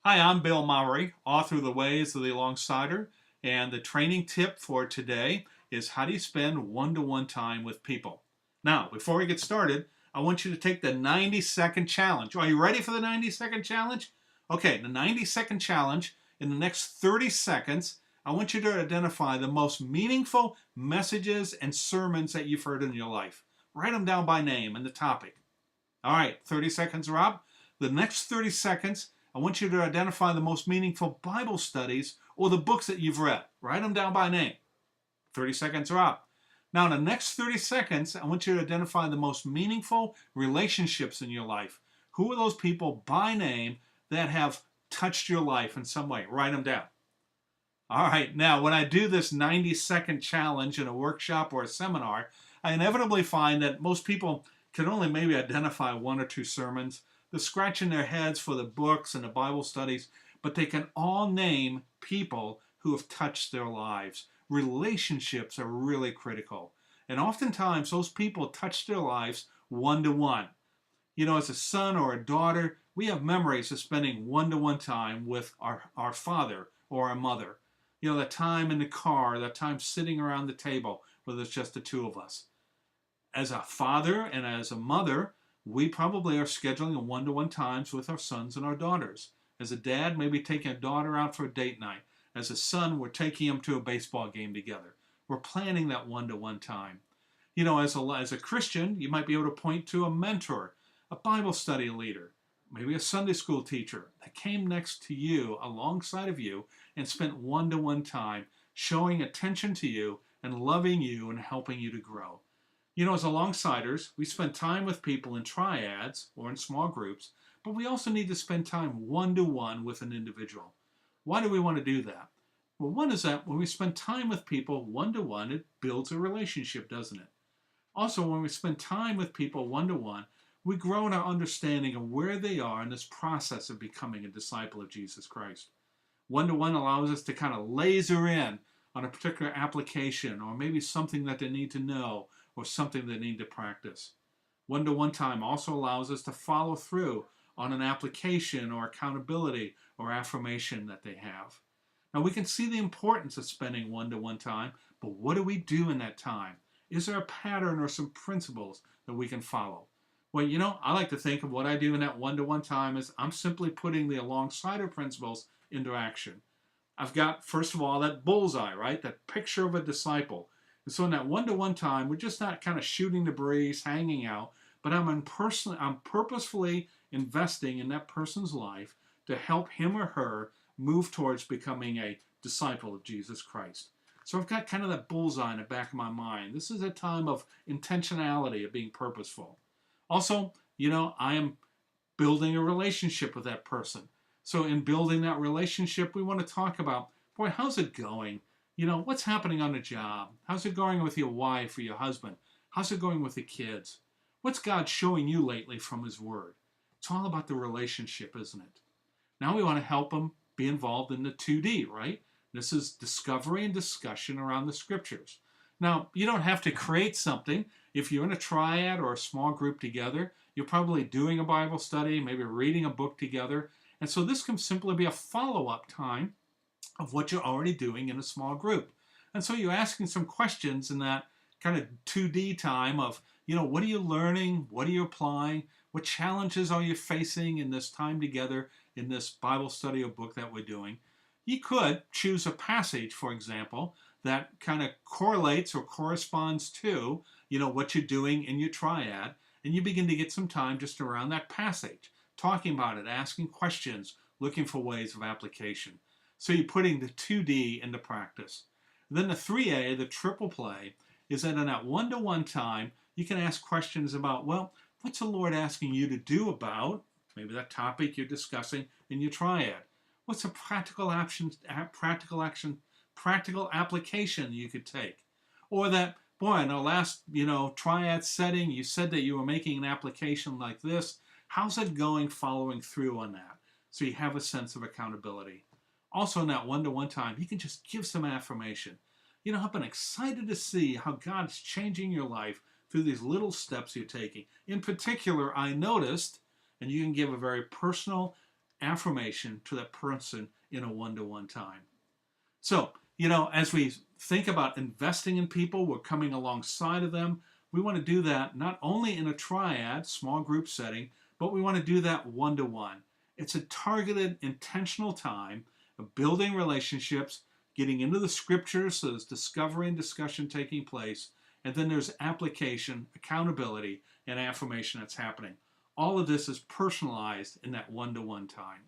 Hi, I'm Bill Mowry, author of The Ways of the Alongsider, and the training tip for today is how do you spend one-to-one time with people? Now, before we get started, I want you to take the 90-second challenge. Are you ready for the 90-second challenge? Okay, the 90-second challenge, in the next 30 seconds, I want you to identify the most meaningful messages and sermons that you've heard in your life. Write them down by name and the topic. All right, 30 seconds are up. The next 30 seconds, I want you to identify the most meaningful Bible studies or the books that you've read. Write them down by name. 30 seconds are up. Now, in the next 30 seconds, I want you to identify the most meaningful relationships in your life. Who are those people by name that have touched your life in some way? Write them down. All right, now when I do this 90-second challenge in a workshop or a seminar, I inevitably find that most people can only maybe identify one or two sermons. They're scratching their heads for the books and the Bible studies, but they can all name people who have touched their lives. Relationships are really critical. And oftentimes, those people touch their lives one to one. You know, as a son or a daughter, we have memories of spending one-to-one time with our father or our mother. You know, that time in the car, that time sitting around the table, where there's just the two of us. As a father and as a mother, we probably are scheduling a one-to-one times with our sons and our daughters. As a dad, maybe taking a daughter out for a date night. As a son, we're taking him to a baseball game together. We're planning that one-to-one time. You know, as a Christian, you might be able to point to a mentor, a Bible study leader, maybe a Sunday school teacher that came next to you, alongside of you, and spent one-to-one time showing attention to you and loving you and helping you to grow. You know, as alongsiders, we spend time with people in triads or in small groups, but we also need to spend time one-to-one with an individual. Why do we want to do that? Well, one is that when we spend time with people one-to-one, it builds a relationship, doesn't it? Also, when we spend time with people one-to-one, we grow in our understanding of where they are in this process of becoming a disciple of Jesus Christ. One-to-one allows us to kind of laser in on a particular application or maybe something that they need to know or something they need to practice. One-to-one time also allows us to follow through on an application or accountability or affirmation that they have. Now, we can see the importance of spending one-to-one time, but what do we do in that time? Is there a pattern or some principles that we can follow? Well, you know, I like to think of what I do in that one-to-one time as I'm simply putting the alongside principles into action. I've got, first of all, that bullseye, right? That picture of a disciple. And so in that one-to-one time, we're just not kind of shooting the breeze, hanging out, but I'm purposefully investing in that person's life to help him or her move towards becoming a disciple of Jesus Christ. So I've got kind of that bullseye in the back of my mind. This is a time of intentionality, of being purposeful. Also, you know, I am building a relationship with that person. So in building that relationship, we want to talk about, boy, how's it going? You know, what's happening on the job? How's it going with your wife or your husband? How's it going with the kids? What's God showing you lately from His Word? It's all about the relationship, isn't it? Now we want to help them be involved in the 2D, right? This is discovery and discussion around the Scriptures. Now, you don't have to create something. If you're in a triad or a small group together, you're probably doing a Bible study, maybe reading a book together. And so this can simply be a follow-up time of what you're already doing in a small group. And so you're asking some questions in that kind of 2D time of, you know, what are you learning? What are you applying? What challenges are you facing in this time together in this Bible study or book that we're doing? You could choose a passage, for example, that kind of correlates or corresponds to, you know, what you're doing in your triad, and you begin to get some time just around that passage, talking about it, asking questions, looking for ways of application. So you're putting the 2D into practice. Then the 3A, the triple play, is that in that one-to-one time, you can ask questions about, well, what's the Lord asking you to do about maybe that topic you're discussing in your triad? What's a practical application you could take? Or that, boy, in our last, triad setting, you said that you were making an application like this. How's it going following through on that? So you have a sense of accountability. Also in that one-to-one time, you can just give some affirmation. You know, I've been excited to see how God's changing your life through these little steps you're taking. In particular, I noticed, and you can give a very personal affirmation to that person in a one-to-one time. So, as we think about investing in people, we're coming alongside of them. We want to do that not only in a triad, small group setting, but we want to do that one-to-one. It's a targeted, intentional time of building relationships, getting into the scriptures, so there's discovery and discussion taking place, and then there's application, accountability, and affirmation that's happening. All of this is personalized in that one-to-one time.